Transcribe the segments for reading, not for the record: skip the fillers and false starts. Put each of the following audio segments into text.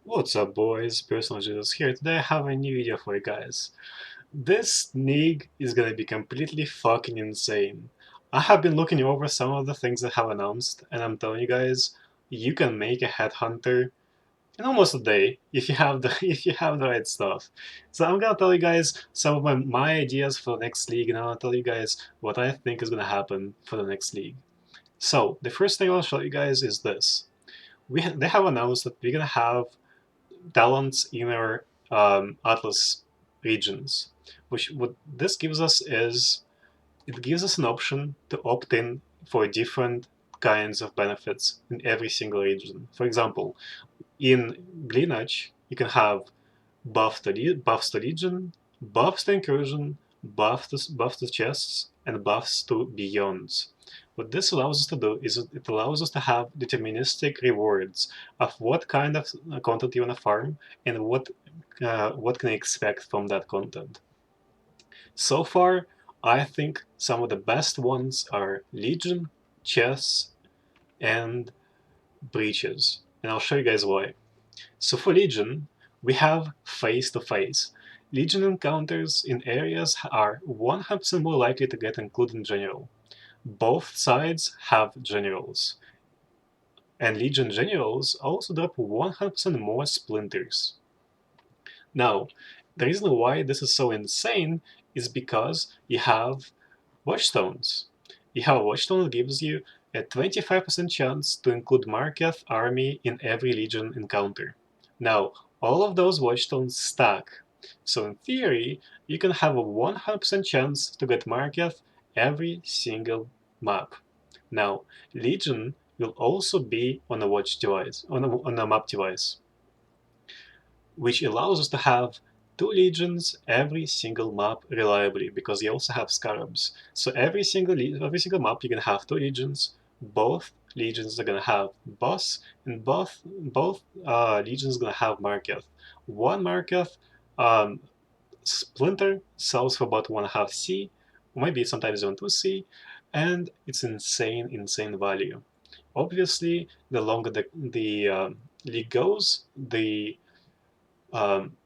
What's up, boys? Personal Jesus here. Today I have a new video for you guys. This league is gonna be completely fucking insane. I have been looking over some of the things that have announced, and I'm telling you guys, you can make a headhunter in almost a day if you have the if you have the right stuff. So I'm gonna tell you guys some of my ideas for the next league, and I'll tell you guys what I think is gonna happen for the next league. So the first thing I'll show you guys is this. They have announced that we're gonna have talents in our Atlas regions. Which what this gives us is it gives us an option to opt in for different kinds of benefits in every single region. For example, in Lineage, you can have buffs to Legion, buffs to Incursion, buffs to chests, and buffs to Beyonds. What this allows us to do is it allows us to have deterministic rewards of what kind of content you want to farm and what can you expect from that content. So far, I think some of the best ones are Legion, Chess, and Breaches, and I'll show you guys why. So for Legion, we have face-to-face. Legion encounters in areas are 100% more likely to get included in general. Both sides have generals. And Legion generals also drop 100% more splinters. Now, the reason why this is so insane is because you have Watchstones. You have a Watchstone that gives you a 25% chance to include Marketh army in every Legion encounter. Now, all of those Watchstones stack, so in theory, you can have a 100% chance to get Marketh every single map. Now, Legion will also be on a watch device, on a map device, which allows us to have two legions every single map reliably, because you also have scarabs. So every single map you can have two legions. Both legions are gonna have boss, and both legions are gonna have Marketh. One Marketh splinter sells for about 1.5 C, maybe sometimes even 2 C, and it's insane value. Obviously, the longer the league goes, the um,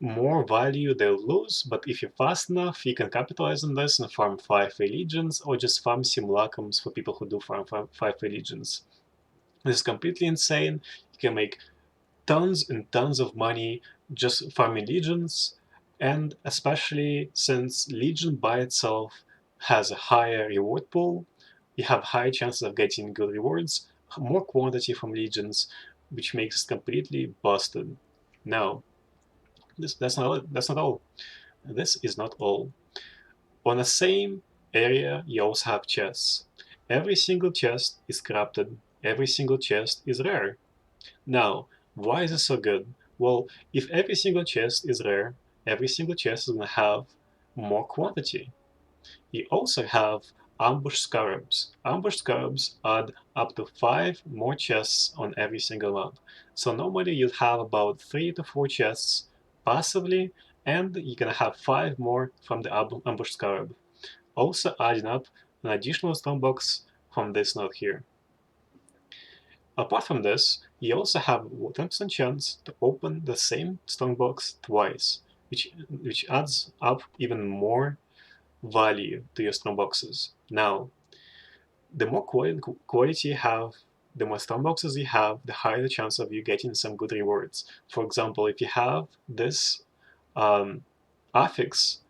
more value they'll lose, but if you're fast enough, you can capitalize on this and farm 5 legions, or just farm simulacrums for people who do farm 5 legions. This is completely insane. You can make tons and tons of money just farming legions, and especially since Legion by itself has a higher reward pool, you have high chances of getting good rewards, more quantity from legions, which makes it completely busted. Now, that's not all. This is not all. On the same area, you also have chests. Every single chest is crafted. Every single chest is rare. Now, why is this so good? Well, if every single chest is rare, every single chest is going to have more quantity. You also have ambush scarabs. Ambush scarabs add up to 5 more chests on every single map. So normally you'd have about 3 to 4 chests passively, and you're gonna have 5 more from the ambush scarab. Also adding up an additional stone box from this node here. Apart from this, you also have 10% chance to open the same stone box twice, which adds up even more value to your stone boxes. Now, the more quality you have, the more stone boxes you have, the higher the chance of you getting some good rewards. For example, if you have this affix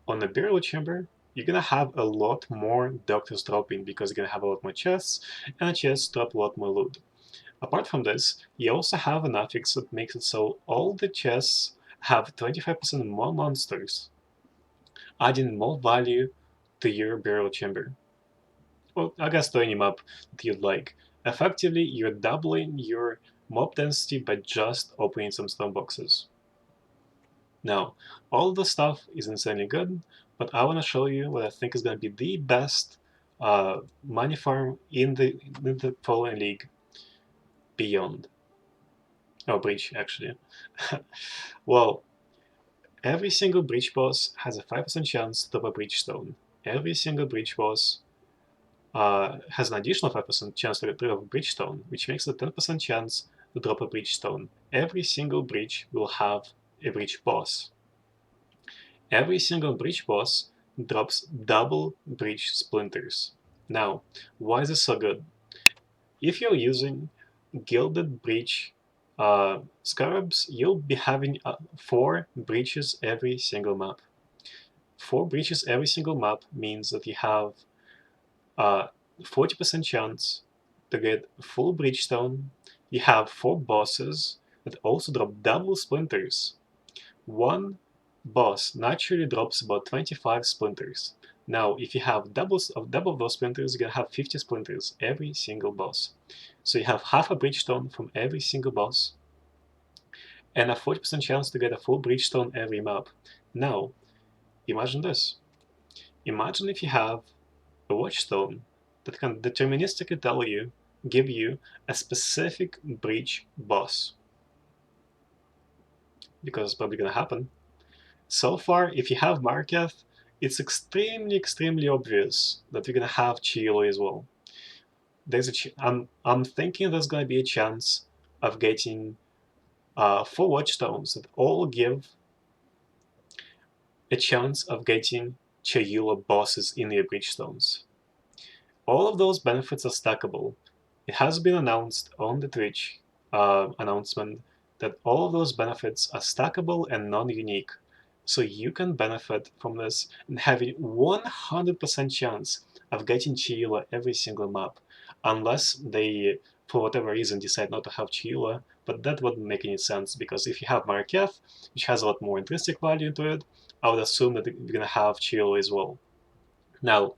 on the burial chamber, you're gonna have a lot more doctors dropping, because you're gonna have a lot more chests, and the chests drop a lot more loot. Apart from this, you also have an affix that makes it so all the chests have 25% more monsters, adding more value to your burial chamber. Well, I guess to any map that you'd like. Effectively, you're doubling your mob density by just opening some stone boxes. Now, all the stuff is insanely good, but I want to show you what I think is going to be the best money farm in the following league, Beyond. Oh, Breach, actually. Well, every single Breach boss has a 5% chance to drop a Breach Stone. Every single Breach boss has an additional 5% chance to retrieve a Bridgestone, which makes a 10% chance to drop a breach stone. Every single breach will have a breach boss. Every single breach boss drops double breach splinters. Now, why is this so good? If you're using Gilded Breach scarabs, you'll be having 4 breaches every single map. 4 breaches every single map means that you have a 40% chance to get full breach stone. You have 4 bosses that also drop double splinters. One boss naturally drops about 25 splinters. Now, if you have double of those splinters, you're gonna have 50 splinters every single boss. So you have half a bridgestone from every single boss, and a 40% chance to get a full bridgestone every map. Now, imagine this. Imagine if you have a watchstone that can deterministically give you a specific breach boss, because it's probably gonna happen. So far, if you have Marketh, it's extremely obvious that you're gonna have Chilo as well. I'm thinking there's gonna be a chance of getting 4 watchstones that all give a chance of getting Chayula bosses in the bridgestones. All of those benefits are stackable. It has been announced on the Twitch announcement that all of those benefits are stackable and non-unique. So you can benefit from this and having 100% chance of getting Chiyula every single map, unless they, for whatever reason, decide not to have Chiyula, but that wouldn't make any sense, because if you have Marketh, which has a lot more intrinsic value to it, I would assume that you're going to have Chiyula as well. Now,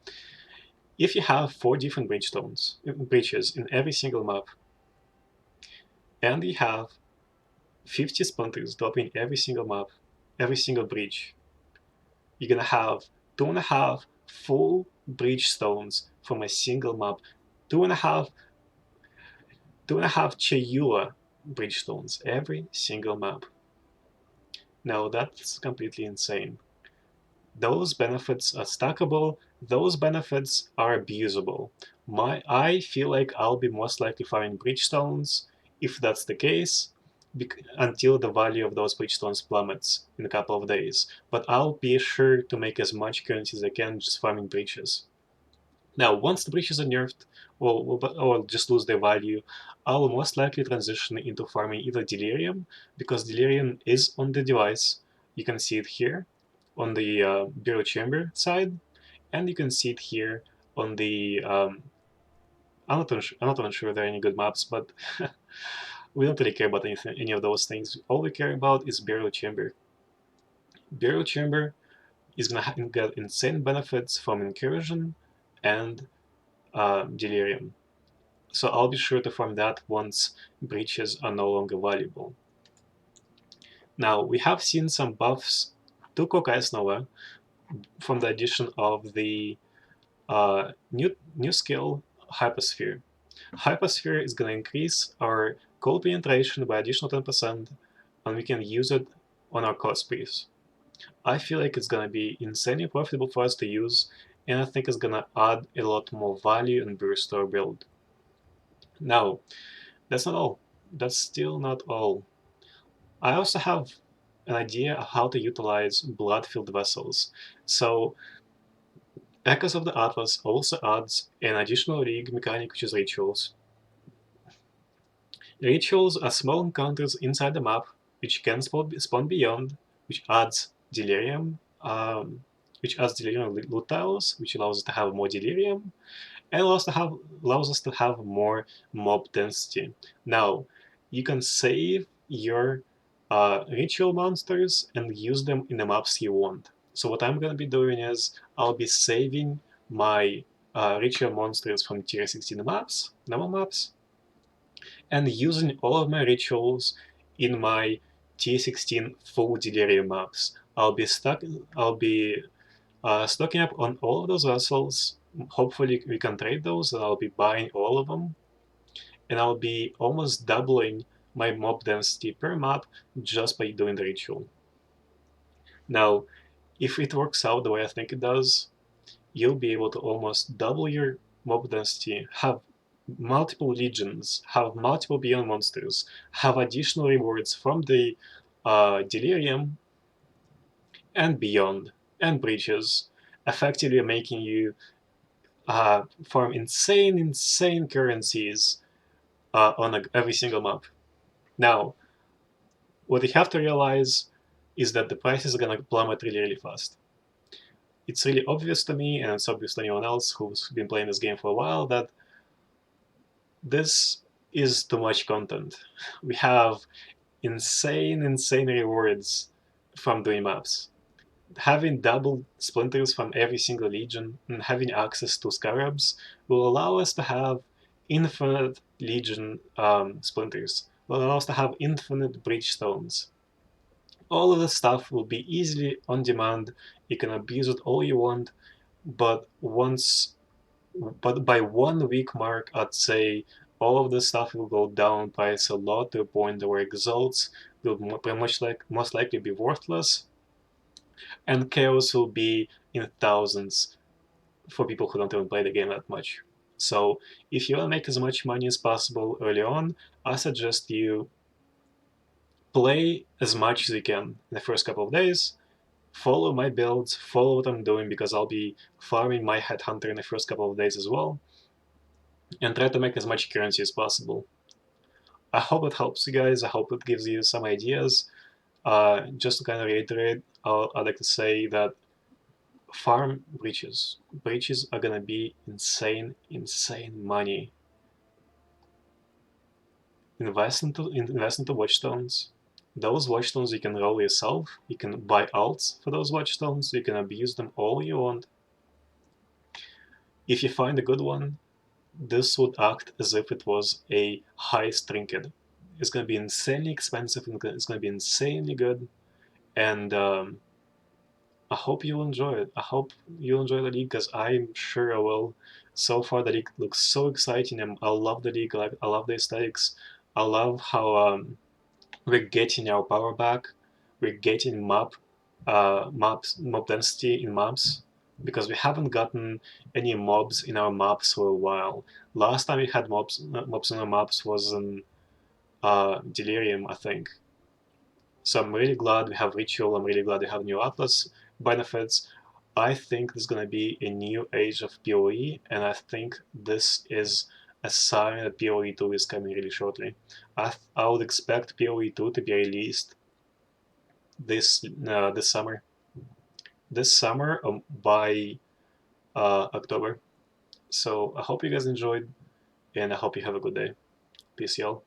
if you have 4 different breaches in every single map, and you have 50 splinters dropping every single map, every single breach, you're gonna have 2.5 full breach stones from a single map, 2.5 Chayula breach stones every single map. Now that's completely insane. Those benefits are stackable, those benefits are abusable. I feel like I'll be most likely farming bridgestones, if that's the case, until the value of those bridgestones plummets in a couple of days. But I'll be sure to make as much currency as I can just farming breaches. Now, once the breaches are nerfed, or just lose their value, I'll most likely transition into farming either Delirium, because Delirium is on the device. You can see it here on the Bureau Chamber side, and you can see it here on the. I'm not even sure there are any good maps, but we don't really care about any of those things. All we care about is Bureau Chamber. Bureau Chamber is gonna get insane benefits from Incursion and Delirium. So I'll be sure to farm that once breaches are no longer valuable. Now, we have seen some buffs to Kokai Nova from the addition of the new skill, Hypersphere. Hypersphere is going to increase our cold penetration by additional 10%, and we can use it on our cosplays. I feel like it's going to be insanely profitable for us to use, and I think it's going to add a lot more value and burst to our build. Now, that's not all. That's still not all. I also have an idea of how to utilize blood-filled vessels. So, Echoes of the Atlas also adds an additional rig mechanic, which is rituals. Rituals are small encounters inside the map, which can spawn beyond, which adds delirium, loot tiles, which allows us to have more delirium, and allows us to have more mob density. Now, you can save your ritual monsters and use them in the maps you want. So what I'm going to be doing is I'll be saving my ritual monsters from tier 16 maps, normal maps, and using all of my rituals in my tier 16 full delirium maps. I'll be stocking up on all of those vessels. Hopefully we can trade those, and I'll be buying all of them. And I'll be almost doubling my mob density per map just by doing the ritual. Now, if it works out the way I think it does, you'll be able to almost double your mob density, have multiple legions, have multiple beyond monsters, have additional rewards from the delirium and beyond, and breaches, effectively making you farm insane currencies on every single map. Now, what you have to realize is that the prices are gonna plummet really fast. It's really obvious to me, and it's obvious to anyone else who's been playing this game for a while, that this is too much content. We have insane rewards from doing maps. Having double splinters from every single legion and having access to scarabs will allow us to have infinite legion splinters, will allow us to have infinite breach stones. All of this stuff will be easily on demand. You can abuse it all you want, but by 1 week mark, I'd say all of this stuff will go down price a lot to a point where exalts will most likely be worthless, and chaos will be in thousands for people who don't even play the game that much. So if you want to make as much money as possible early on, I suggest you play as much as you can in the first couple of days. Follow my builds, follow what I'm doing, because I'll be farming my headhunter in the first couple of days as well, and try to make as much currency as possible. I hope it helps you guys. I hope it gives you some ideas. Just to kind of reiterate, I'd like to say that farm breaches. Breaches are gonna be insane money. Invest into watchstones. Those watchstones you can roll yourself. You can buy alts for those watchstones. You can abuse them all you want. If you find a good one, this would act as if it was a high trinket. It's gonna be insanely expensive, and it's gonna be insanely good. And I hope you'll enjoy it. I hope you'll enjoy the league, because I'm sure I will. So far, the league looks so exciting, and I love the league. I love the aesthetics. I love how we're getting our power back. We're getting mob density in maps, because we haven't gotten any mobs in our maps for a while. Last time we had mobs in our maps was in Delirium, I think. So I'm really glad we have Ritual. I'm really glad we have new Atlas benefits. I think there's going to be a new age of PoE, and I think this is a sign that PoE 2 is coming really shortly. I would expect PoE 2 to be released this summer. This summer by October. So I hope you guys enjoyed, and I hope you have a good day. Peace, y'all.